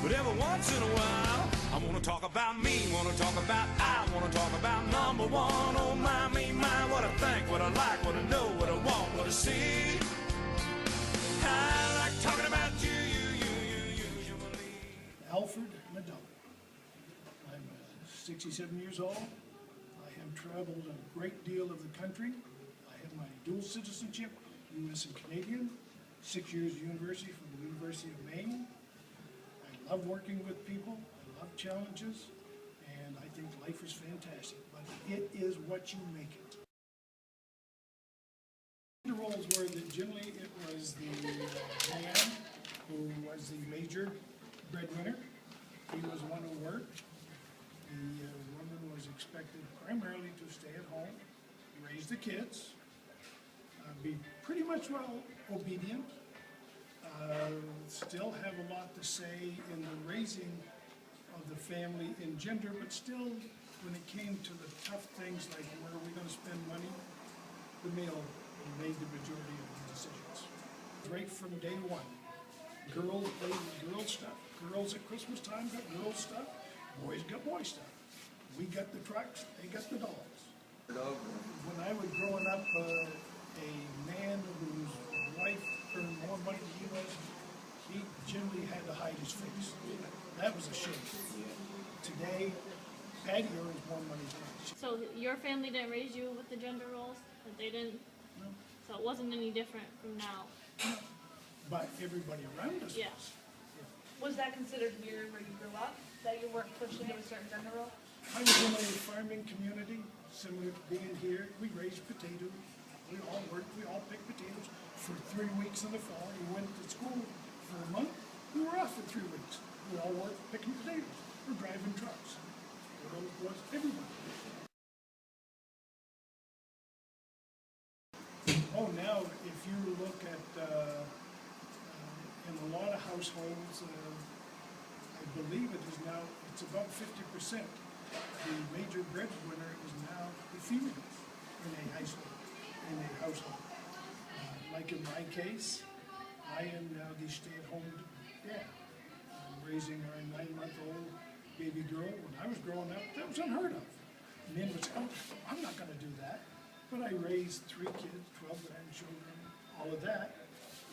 But every once in a while, I wanna talk about me, I wanna talk about number one. Oh my, me, my, what I think, what I like, what I know, what I want, what I see. I like talking about you usually. Alfred Nadal. I'm 67 years old. I have traveled a great deal of the country. I have my dual citizenship, U.S. and Canadian, 6 years university from the University of Maine. I love working with people, I love challenges, and I think life is fantastic, but it is what you make it. The roles were that generally it was the man who was the major breadwinner. He was one who worked. The woman was expected primarily to stay at home, raise the kids, be pretty much well obedient, still have a lot to say in the raising of the family in gender, but still, when it came to the tough things like where are we going to spend money, the male made the majority of the decisions. Right from day one, girls played with girl stuff. Girls at Christmas time got girl stuff, boys got boy stuff. We got the trucks, they got the dolls. When I was growing up, a man whose wife earned more money than he was, he generally had to hide his face. That was a shame. Today, Patty earns more money than I. So your family didn't raise you with the gender roles? That they didn't? No. So it wasn't any different from now? No. But everybody around us Yeah. was. Was that considered weird where you grew up, that you weren't pushed into a certain gender role? I was in a farming community, similar to being here. We raised potatoes. We all worked, we all picked potatoes for 3 weeks in the fall. We went to school for a month. We were off for 3 weeks. We all worked picking potatoes. We're driving trucks. It was everybody. Oh, now if you look at, in a lot of households, I believe it is now, it's about 50%. The major breadwinner is now the female in a household. Like in my case, I am now the stay-at-home dad. I'm raising our 9-month-old baby girl. When I was growing up, that was unheard of. Men would say, oh, I'm not going to do that. But I raised 3 kids, 12 grandchildren, all of that,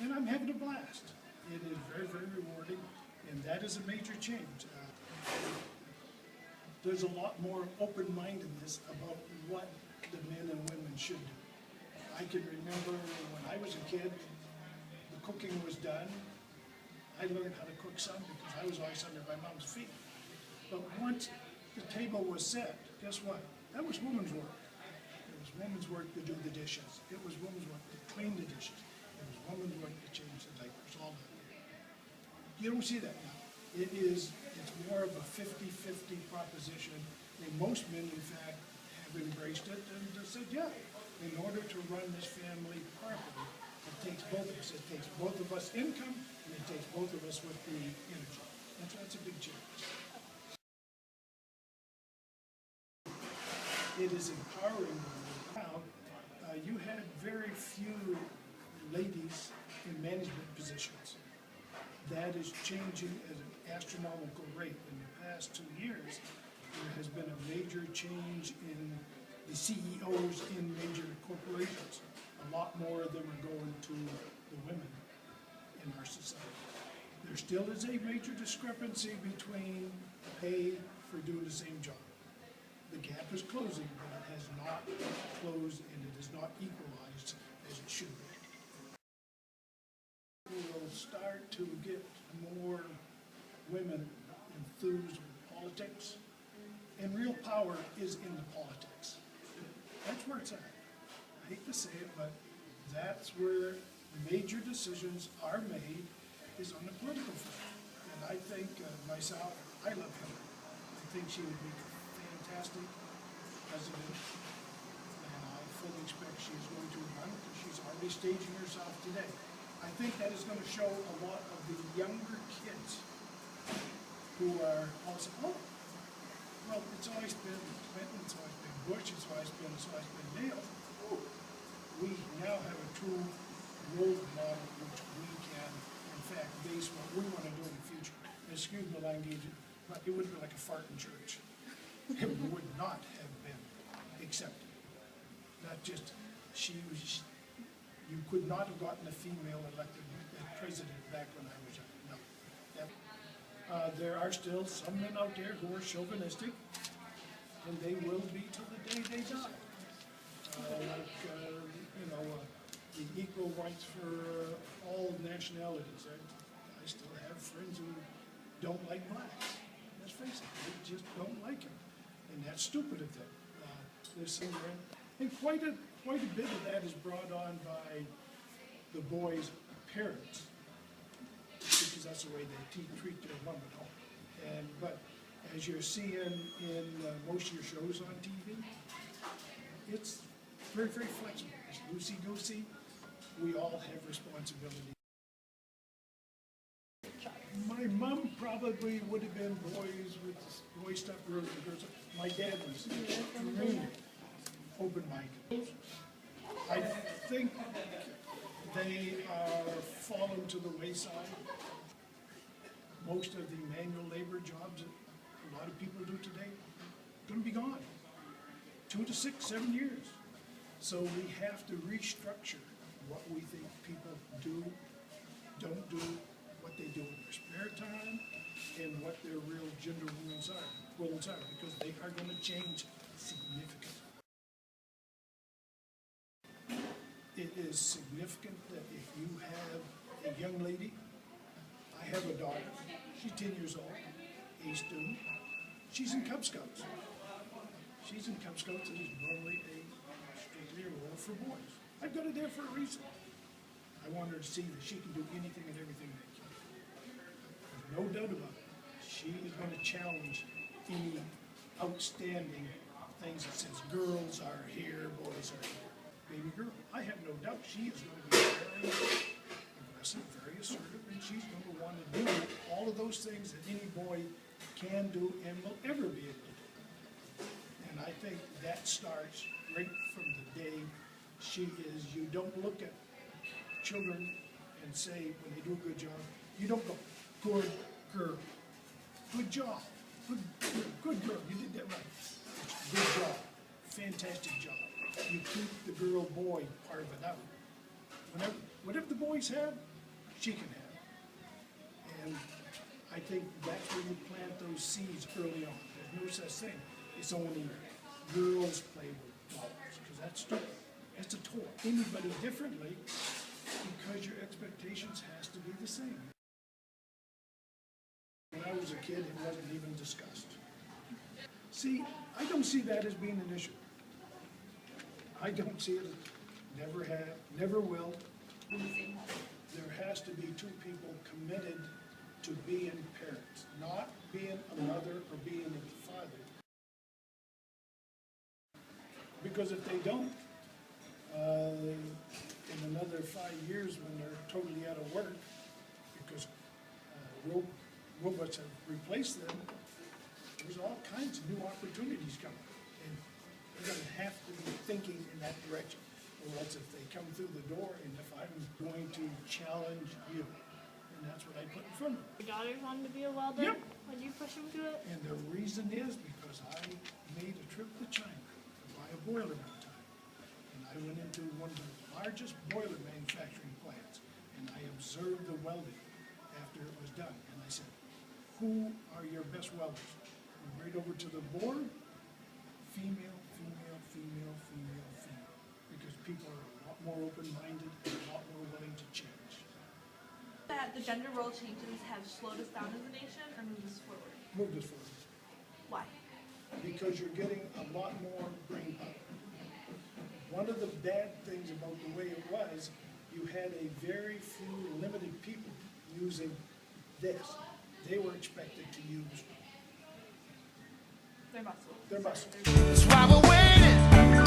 and I'm having a blast. It is very, very rewarding, and that is a major change. There's a lot more open-mindedness about what the men and women should do. I can remember when I was a kid, the cooking was done. I learned how to cook some because I was always under my mom's feet. But once the table was set, guess what? That was women's work. It was women's work to do the dishes. It was women's work to clean the dishes. It was women's work to change the diapers, all that. You don't see that now. It's more of a 50-50 proposition, and most men, in fact, have embraced it and said, yeah, in order to run this family properly, it takes both of us. It takes both of us income, and it takes both of us with the energy. That's a big change. It is empowering. Now, you had very few ladies in management positions. That is changing at an astronomical rate. In the past 2 years, there has been a major change in the CEOs in major corporations. A lot more of them are going to the women in our society. There still is a major discrepancy between pay for doing the same job. The gap is closing, but it has not closed and it is not equalized as it should be. We will start to get more women enthused with politics, and real power is in the politics. That's where it's at. I hate to say it, but that's where major decisions are made, is on the political front. And I think myself, I love Hillary. I think she would be fantastic president, and I fully expect she is going to run because she's already staging herself today. I think that is going to show a lot of the younger kids who are also, oh, well, it's always been Clinton, it's always been Bush, it's always been Neil. Oh, we now have a true role model which we can, in fact, base what we want to do in the future. excuse the language, but it would be like a fart in church. It would not have been accepted. Not just, you could not have gotten a female elected president back when I was young, no. Yep. There are still some men out there who are chauvinistic, and they will be till the day they die. The equal rights for all nationalities. I still have friends who don't like blacks. Let's face it, they just don't like them. And that's stupid of them. There's some, and quite a bit of that is brought on by the boys' parents, because that's the way they treat their mom at home. But as you're seeing in most of your shows on TV, it's very, very flexible. It's loosey-goosey. We all have responsibility. My mom probably would have been boys with boy stuff, girls with girls. My dad was extremely open-minded. I think they are fallen to the wayside. Most of the manual labor jobs that a lot of people do today are going to be gone. 2 to 6, 7 years. So we have to restructure what we think people do, don't do, what they do in their spare time, and what their real gender roles are, because they are going to change significantly. It is significant that if you have a young lady, I have a daughter, she's 10 years old, a student, she's in Cub Scouts. She's in Cub Scouts, and is normally a strictly a role for boys. I've got her there for a reason. I want her to see that she can do anything and everything they can. There's no doubt about it. She is going to challenge any outstanding things that says girls are here, boys are here. Baby girl, I have no doubt she is going to be very aggressive, very assertive, and she's going to want to do all of those things that any boy can do and will ever be able to do. And I think that starts right from the day she is. You don't look at children and say, when they do a good job, you don't go, good girl, good job, good girl, you did that right. Good job, fantastic job. You keep the girl-boy part of it out. Whatever the boys have, she can have. And I think that's where you plant those seeds early on. There's no such thing. It's only girls play with dolls, because that's stupid. That's a toy. Anybody differently, because your expectations has to be the same. When I was a kid, it wasn't even discussed. See, I don't see that as being an issue. I don't see it, never have, never will. There has to be two people committed to being parents, not being a mother or being a father. Because if they don't, in another 5 years when they're totally out of work, because robots have replaced them, there's all kinds of new opportunities coming. And they're going to have to be thinking in that direction. Or else if they come through the door and if I'm going to challenge you, and that's what I put in front of them. Your daughter wanted to be a welder? Yep. When you push them to it? And the reason is because I made a trip to China to buy a boiler one time. And I went into one of the largest boiler manufacturing plants, and I observed the welding after it was done. And I said, who are your best welders? And right over to the board, female, female, female, female, female. Because people are a lot more open-minded and a lot more willing to change. That the gender role changes have slowed us down as a nation or moved us forward? Move this forward. Why? Because you're getting a lot more brain power. One of the bad things about the way it was, you had a very few limited people using this. They were expected to use Their muscles. their muscles. That's why we're waiting.